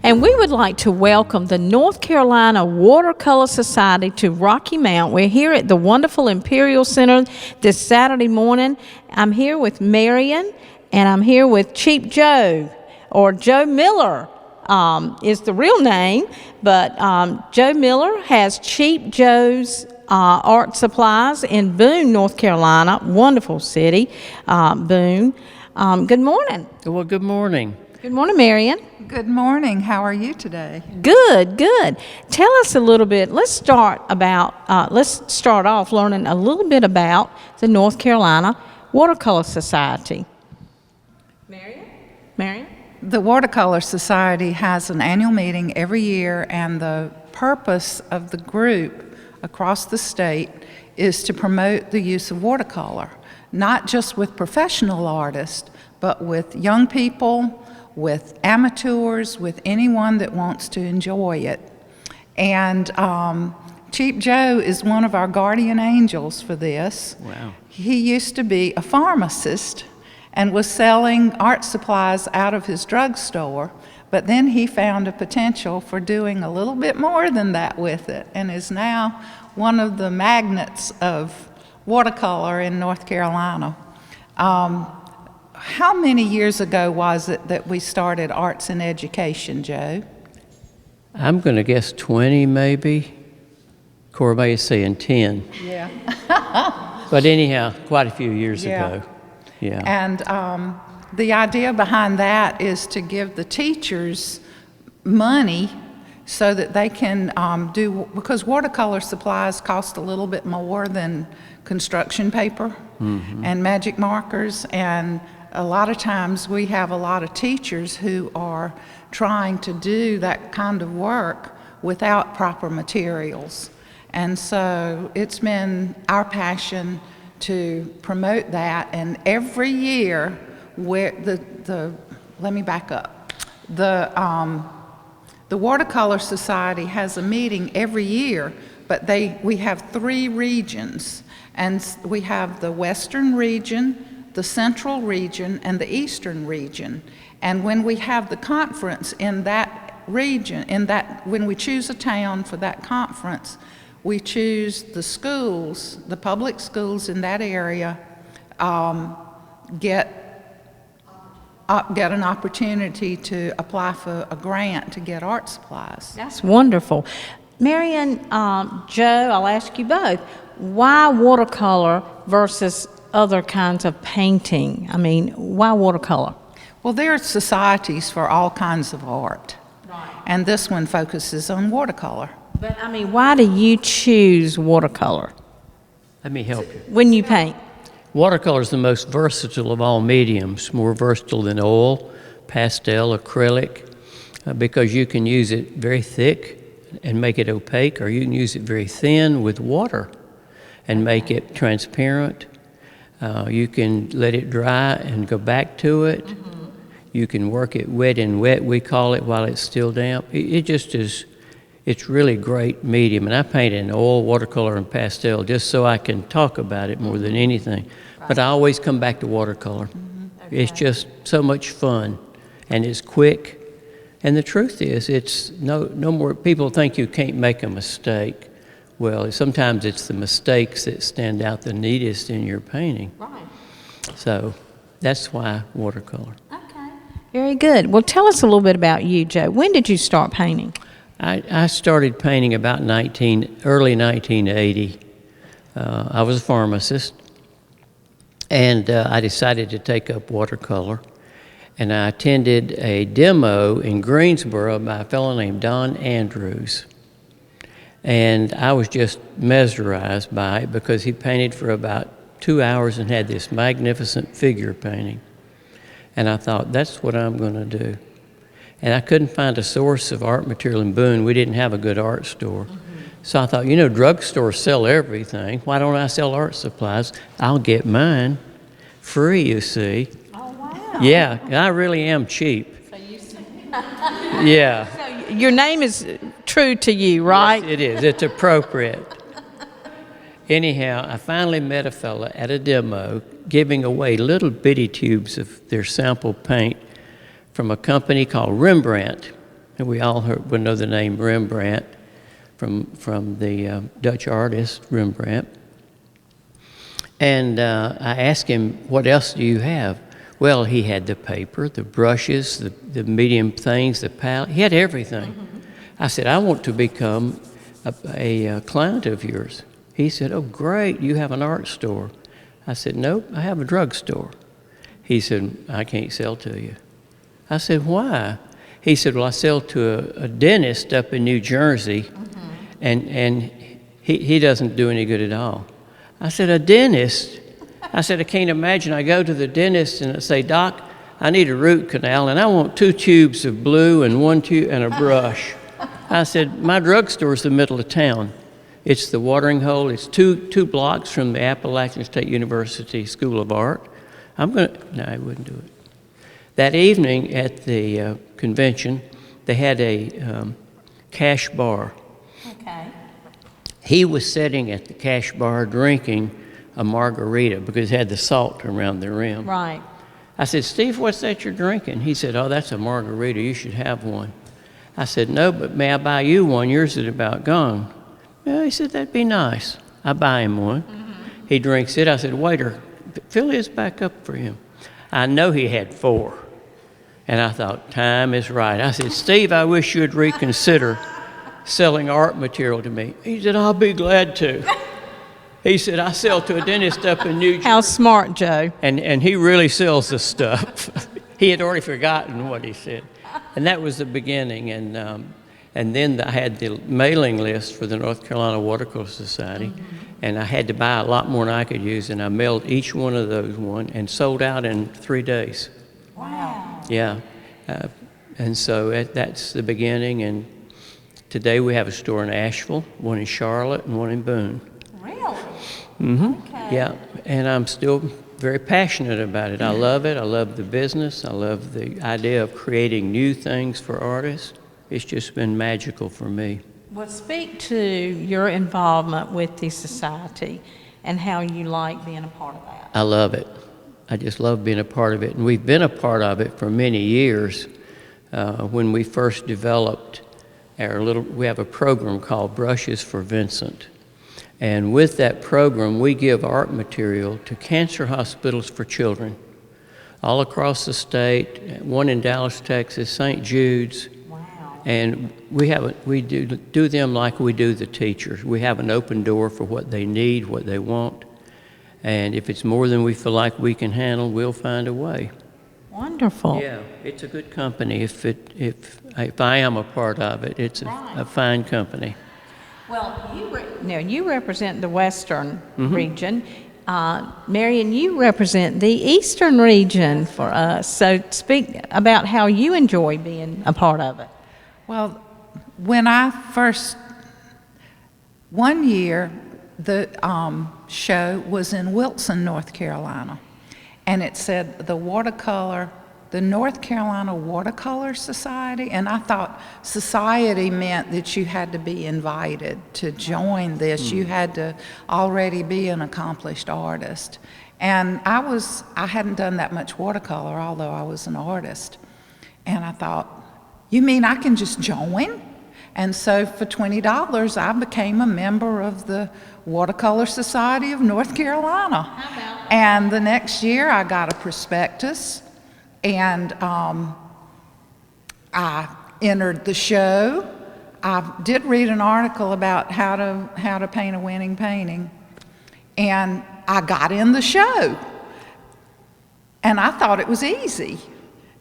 And we would like to welcome the North Carolina Watercolor Society to Rocky Mount. We're here at the wonderful Imperial Center this Saturday morning. I'm here with Marion, and I'm here with Cheap Joe, or Joe Miller is the real name, but Joe Miller has Cheap Joe's Art Supplies in Boone, North Carolina. Wonderful city, Boone. Good morning. Well, good morning. Good morning, Marion. Good morning. How are you today? Good, good. Tell us a little bit. Let's start off learning a little bit about the North Carolina Watercolor Society. Marion? The Watercolor Society has an annual meeting every year, and the purpose of the group across the state is to promote the use of watercolor, not just with professional artists, but with young people, with amateurs, with anyone that wants to enjoy it. And Cheap Joe is one of our guardian angels for this. Wow. He used to be a pharmacist and was selling art supplies out of his drugstore, but then he found a potential for doing a little bit more than that with it, and is now one of the magnets of watercolor in North Carolina. How many years ago was it that we started Arts in Education, Joe? I'm going to guess 20 maybe. Corbett is saying 10. Yeah. But anyhow, quite a few years Yeah. ago. Yeah. And the idea behind that is to give the teachers money so that they can because watercolor supplies cost a little bit more than construction paper and magic markers, and a lot of times we have a lot of teachers who are trying to do that kind of work without proper materials. And so it's been our passion to promote that, and every year let me back up. The Watercolor Society has a meeting every year, but we have 3 regions, and we have the Western region, the Central region, and the Eastern region. And when we have the conference in that region, when we choose a town for that conference, we choose the schools, the public schools in that area, get an opportunity to apply for a grant to get art supplies. That's wonderful. Marion, Joe, I'll ask you both. Why watercolor versus other kinds of painting? I mean, why watercolor? Well, there are societies for all kinds of art, Right. and this one focuses on watercolor. But I mean, why do you choose watercolor Let me help you. when you paint? Watercolor is the most versatile of all mediums, more versatile than oil, pastel, acrylic, because you can use it very thick and make it opaque, or you can use it very thin with water and make it transparent. You can let it dry and go back to it. You can work it wet and wet, we call it, while it's still damp. It just is, it's really great medium. And I paint in oil, watercolor, and pastel just so I can talk about it more than anything. But I always come back to watercolor. It's just so much fun, and it's quick. And the truth is, it's no more, people think you can't make a mistake. Well, sometimes it's the mistakes that stand out the neatest in your painting. Right. So that's why watercolor. Okay. Very good. Well, tell us a little bit about you, Joe. When did you start painting? I started painting about early 1980. I was a pharmacist, and I decided to take up watercolor. And I attended a demo in Greensboro by a fellow named Don Andrews. And I was just mesmerized by it because he painted for about 2 hours and had this magnificent figure painting. And I thought, that's what I'm going to do. And I couldn't find a source of art material in Boone. We didn't have a good art store. So I thought, drugstores sell everything. Why don't I sell art supplies? I'll get mine free, you see. Oh, wow. Yeah, I really am cheap. So you Yeah. So your name is true to you, right? Yes, it is. It's appropriate. Anyhow, I finally met a fella at a demo giving away little bitty tubes of their sample paint from a company called Rembrandt. And we all would know the name Rembrandt from the Dutch artist Rembrandt. And I asked him, what else do you have? Well, he had the paper, the brushes, the medium things, the palette. He had everything. I said, I want to become a client of yours. He said, oh, great, you have an art store. I said, nope, I have a drugstore. He said, I can't sell to you. I said, why? He said, well, I sell to a dentist up in New Jersey, and he doesn't do any good at all. I said, a dentist? I said, I can't imagine. I go to the dentist and I say, Doc, I need a root canal, and I want 2 tubes of blue and 1 tube and a brush. I said, my drugstore's the middle of town. It's the watering hole. It's two blocks from the Appalachian State University School of Art. No, I wouldn't do it. That evening at the convention, they had a cash bar. Okay. He was sitting at the cash bar drinking a margarita because it had the salt around the rim. Right. I said, Steve, what's that you're drinking? He said, oh, that's a margarita. You should have one. I said, no, but may I buy you one? Yours is about gone. Yeah, he said, that'd be nice. I buy him one. He drinks it. I said, waiter, fill his back up for him. I know he had 4. And I thought, time is right. I said, Steve, I wish you'd reconsider selling art material to me. He said, I'll be glad to. He said, I sell to a dentist up in New Jersey. How smart, Joe. And he really sells the stuff. He had already forgotten what he said. And that was the beginning. And then I had the mailing list for the North Carolina Watercolor Society. And I had to buy a lot more than I could use. And I mailed each one of those one and sold out in 3 days. Wow. Yeah. And so that's the beginning. And today we have a store in Asheville, one in Charlotte, and one in Boone. Really? Okay. Yeah. And I'm still very passionate about it. I love it. I love the business. I love the idea of creating new things for artists. It's just been magical for me. Well, speak to your involvement with the society and how you like being a part of that. I love it. I just love being a part of it. And we've been a part of it for many years. When we first developed we have a program called Brushes for Vincent. And with that program, we give art material to cancer hospitals for children all across the state, one in Dallas, Texas, St. Jude's. Wow. And we do them like we do the teachers. We have an open door for what they need, what they want. And if it's more than we feel like we can handle, we'll find a way. Wonderful. Yeah, it's a good company. If I am a part of it, it's a fine company. Well, you represent the Western region. Marion, you represent the Eastern region for us. So speak about how you enjoy being a part of it. Well, when I first, one year, the show was in Wilson, North Carolina, and it said the North Carolina Watercolor Society, and I thought society meant that you had to be invited to join this. You had to already be an accomplished artist. And I hadn't done that much watercolor, although I was an artist. And I thought, you mean I can just join? And so for $20, I became a member of the Watercolor Society of North Carolina. How about that? And the next year I got a prospectus, and I entered the show. I did read an article about how to paint a winning painting, and I got in the show. And I thought it was easy.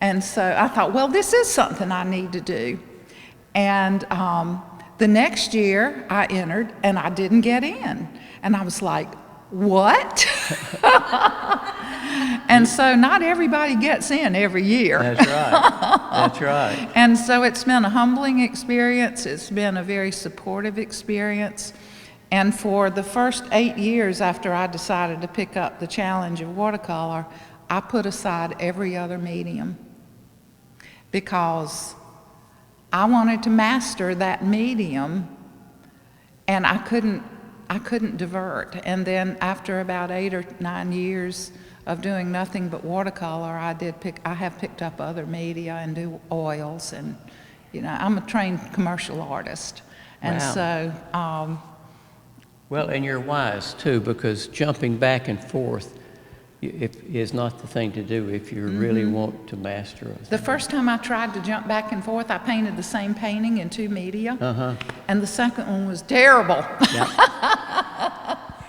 And so I thought, well, this is something I need to do. And the next year I entered and I didn't get in. And I was like, what? And so not everybody gets in every year. That's right. That's right. And so it's been a humbling experience. It's been a very supportive experience. And for the first 8 years after I decided to pick up the challenge of watercolor, I put aside every other medium because I wanted to master that medium, and I couldn't divert. And then after about 8 or 9 years of doing nothing but watercolor, I have picked up other media and do oils, and I'm a trained commercial artist, and Wow. so Well, and you're wise too, because jumping back and forth is not the thing to do if you really want to master it. the first time I tried to jump back and forth, I painted the same painting in 2 media, and the second one was terrible.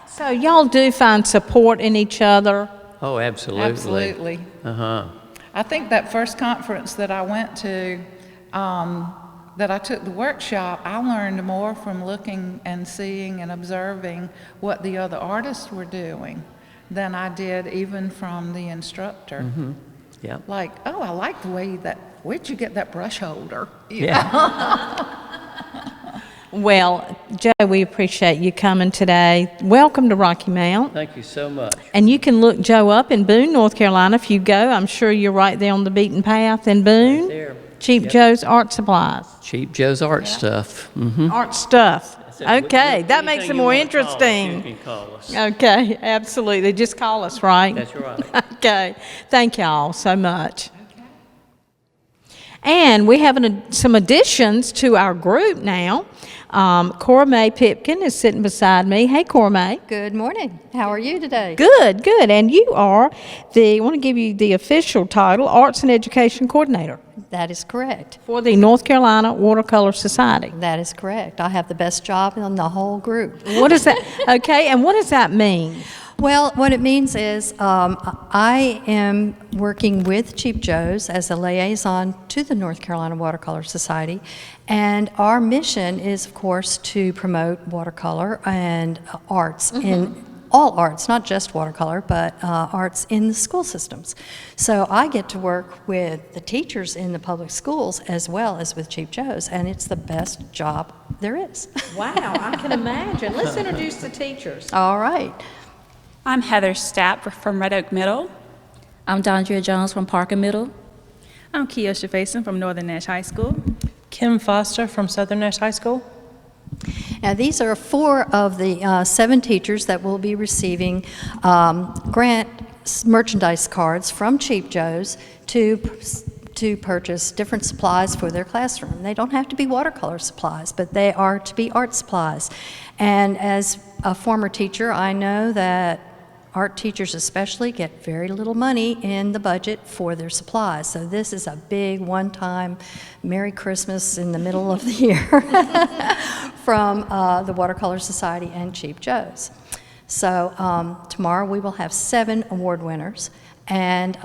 So y'all do find support in each other? Oh, absolutely. Absolutely. I think that first conference that I went to, that I took the workshop, I learned more from looking and seeing and observing what the other artists were doing than I did even from the instructor. Yeah. Like, oh, I like the way where'd you get that brush holder? Yeah. Well, Joe, we appreciate you coming today. Welcome to Rocky Mount. Thank you so much. And you can look Joe up in Boone, North Carolina. If you go, I'm sure you're right there on the beaten path in Boone. Right there. Cheap Yep. Joe's Art Supplies. Cheap Joe's art stuff. Art stuff. Okay, that makes it Anything you more wanna call us, interesting. you can call us. Okay, absolutely. Just call us, right? That's right. Okay. Thank y'all so much. And we have some additions to our group now. Cora Mae Pipkin is sitting beside me. Hey, Cora Mae. Good morning. How are you today? Good, good. And you are I want to give you the official title, Arts and Education Coordinator That is correct. for the North Carolina Watercolor Society. That is correct. I have the best job in the whole group. What is that? Okay, and what does that mean? Well, what it means is I am working with Cheap Joe's as a liaison to the North Carolina Watercolor Society, and our mission is, of course, to promote watercolor and arts in all arts, not just watercolor, but arts in the school systems. So I get to work with the teachers in the public schools as well as with Cheap Joe's, and it's the best job there is. Wow, I can imagine. Let's introduce the teachers. All right. I'm Heather Stapp from Red Oak Middle. I'm Dondria Jones from Parker Middle. I'm Kiosha Faison from Northern Nash High School. Kim Foster from Southern Nash High School. Now, these are 4 of the 7 teachers that will be receiving grant merchandise cards from Cheap Joe's to purchase different supplies for their classroom. They don't have to be watercolor supplies, but they are to be art supplies. And as a former teacher, I know that art teachers especially get very little money in the budget for their supplies. So this is a big one-time Merry Christmas in the middle of the year from the Watercolor Society and Cheap Joe's. So tomorrow we will have 7 award winners, and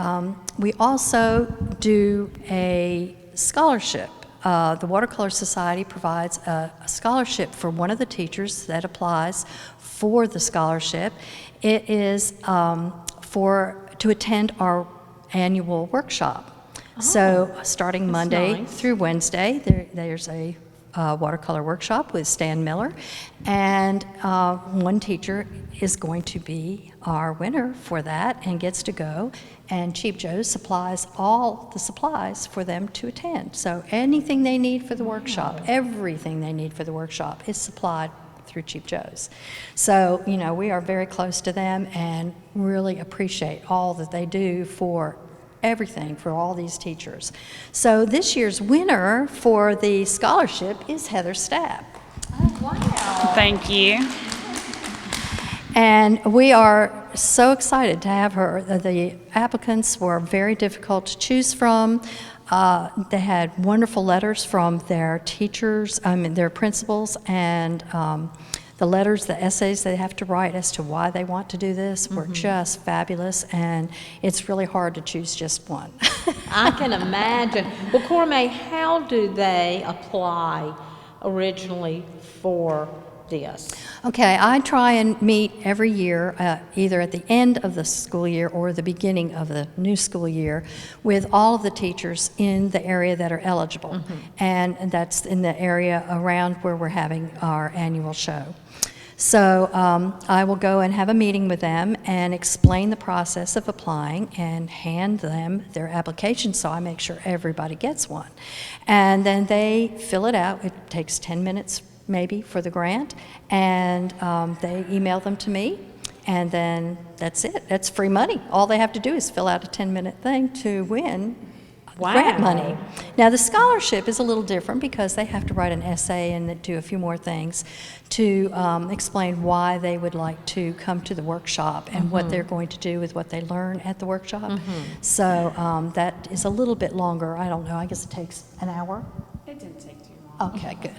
we also do a scholarship. The Watercolor Society provides a scholarship for one of the teachers that applies for the scholarship. It is to attend our annual workshop. So starting Monday nice. through Wednesday, there's a watercolor workshop with Stan Miller, and one teacher is going to be our winner for that and gets to go, and Cheap Joe's supplies all the supplies for them to attend. So anything they need for the workshop, everything they need for the workshop is supplied through Cheap Joe's. So, we are very close to them and really appreciate all that they do for everything for all these teachers. So this year's winner for the scholarship is Heather Stapp. Thank you. And we are so excited to have her. The applicants were very difficult to choose from. They had wonderful letters from their teachers, their principals, and the letters, the essays they have to write as to why they want to do this were just fabulous, and it's really hard to choose just one. I can imagine. Well, Cora Mae, how do they apply originally for this? Okay, I try and meet every year, either at the end of the school year or the beginning of the new school year, with all of the teachers in the area that are eligible. And that's in the area around where we're having our annual show. So I will go and have a meeting with them and explain the process of applying and hand them their application so I make sure everybody gets one. And then they fill it out. It takes 10 minutes maybe for the grant, and they email them to me, And then that's it. That's free money. All they have to do is fill out a 10-minute thing to win grant money. Now, the scholarship is a little different because they have to write an essay and do a few more things to explain why they would like to come to the workshop and what they're going to do with what they learn at the workshop. So that is a little bit longer. I don't know. I guess it takes an hour. It didn't take too long. Okay, good.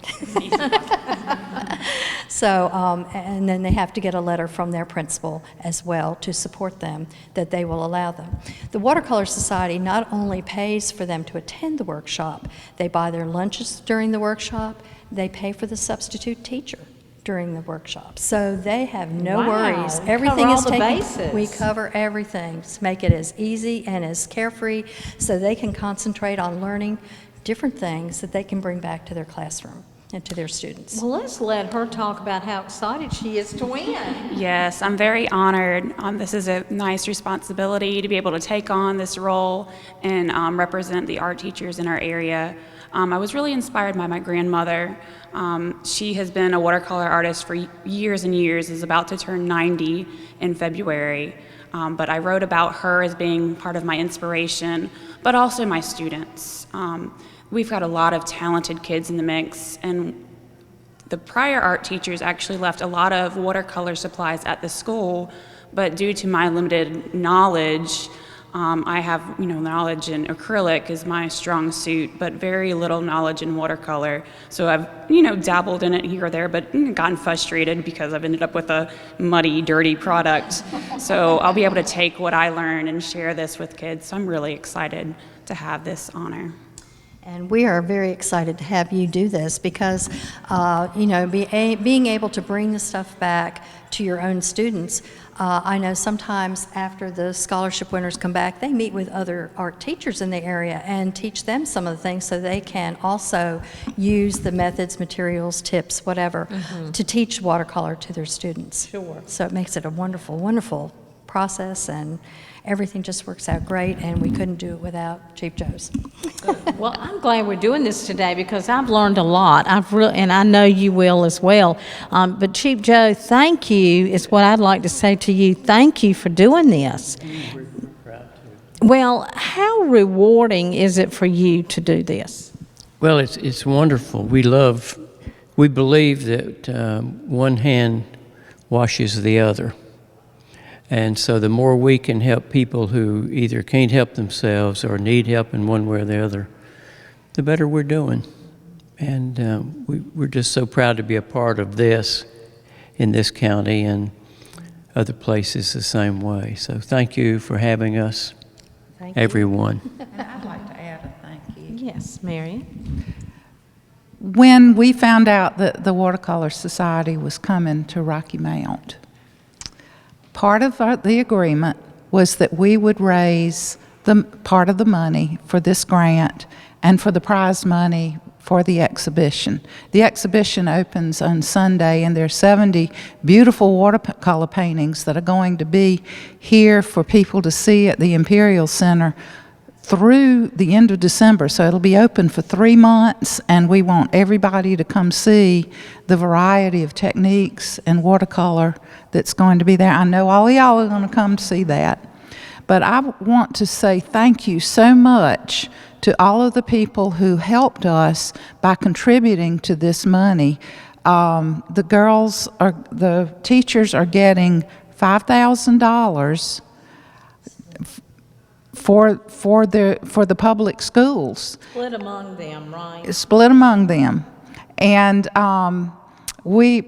So, and then they have to get a letter from their principal as well to support them, that they will allow them. The Watercolor Society not only pays for them to attend the workshop, they buy their lunches during the workshop, they pay for the substitute teacher during the workshop. So they have no Wow. worries. Cover Everything all is the taken. bases. We cover everything to make it as easy and as carefree so they can concentrate on learning different things that they can bring back to their classroom and to their students. Well, let's let her talk about how excited she is to win. Yes, I'm very honored. This is a nice responsibility to be able to take on this role and represent the art teachers in our area. I was really inspired by my grandmother. She has been a watercolor artist for years and years, is about to turn 90 in February. But I wrote about her as being part of my inspiration, but also my students. We've got a lot of talented kids in the mix, and the prior art teachers actually left a lot of watercolor supplies at the school, but due to my limited knowledge, I have, knowledge in acrylic is my strong suit, but very little knowledge in watercolor. So I've, dabbled in it here or there, but gotten frustrated because I've ended up with a muddy, dirty product. So I'll be able to take what I learned and share this with kids. So I'm really excited to have this honor. And we are very excited to have you do this because, being able to bring the stuff back to your own students, I know sometimes after the scholarship winners come back, they meet with other art teachers in the area and teach them some of the things so they can also use the methods, materials, tips, whatever, to teach watercolor to their students. Sure. So it makes it a wonderful, wonderful process, and everything just works out great, and we couldn't do it without Cheap Joe's. Well, I'm glad we're doing this today because I've learned a lot. And I know you will as well. But Cheap Joe, thank you is what I'd like to say to you. Thank you for doing this. Well, how rewarding is it for you to do this? Well, it's wonderful. We believe that one hand washes the other. And so the more we can help people who either can't help themselves or need help in one way or the other, the better we're doing. And we're just so proud to be a part of this in this county and other places the same way. So thank you for having us, everyone. And I'd like to add a thank you. Yes, Marion. When we found out that the Watercolor Society was coming to Rocky Mount, part of the agreement was that we would raise the part of the money for this grant and for the prize money for the exhibition. The exhibition opens on Sunday, and there are 70 beautiful watercolor paintings that are going to be here for people to see at the Imperial Center through the end of December. So it'll be open for 3 months, and we want everybody to come see the variety of techniques and watercolor that's going to be there. I know all of y'all are going to come to see that. But I want to say thank you so much to all of the people who helped us by contributing to this money. The teachers are getting $5,000 for the public schools. Split among them, right? Split among them. And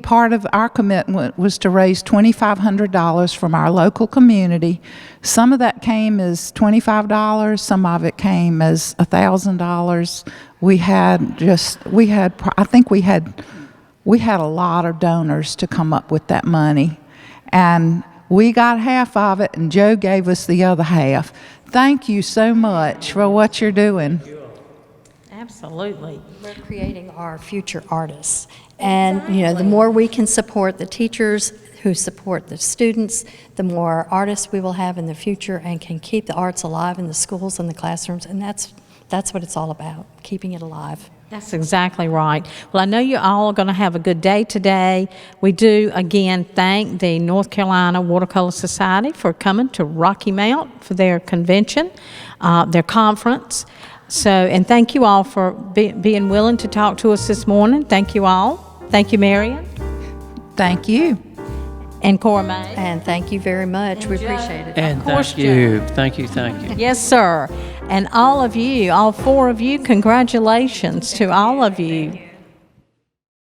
part of our commitment was to raise $2,500 from our local community. Some of that came as $25, some of it came as $1,000. I think we had a lot of donors to come up with that money. And we got half of it, and Joe gave us the other half. Thank you so much for what you're doing. Absolutely. We're creating our future artists. And, the more we can support the teachers who support the students, the more artists we will have in the future and can keep the arts alive in the schools and the classrooms. And that's what it's all about, keeping it alive. That's exactly right. Well, I know you all are going to have a good day today. We do, again, thank the North Carolina Watercolor Society for coming to Rocky Mount for their convention, their conference. So, and thank you all for being willing to talk to us this morning. Thank you all. Thank you, Marion. Thank you. And Cora May. And thank you very much. We appreciate it. And course, thank you. Thank you. Thank you. Yes, sir. And all of you, all 4 of you, congratulations to all of you.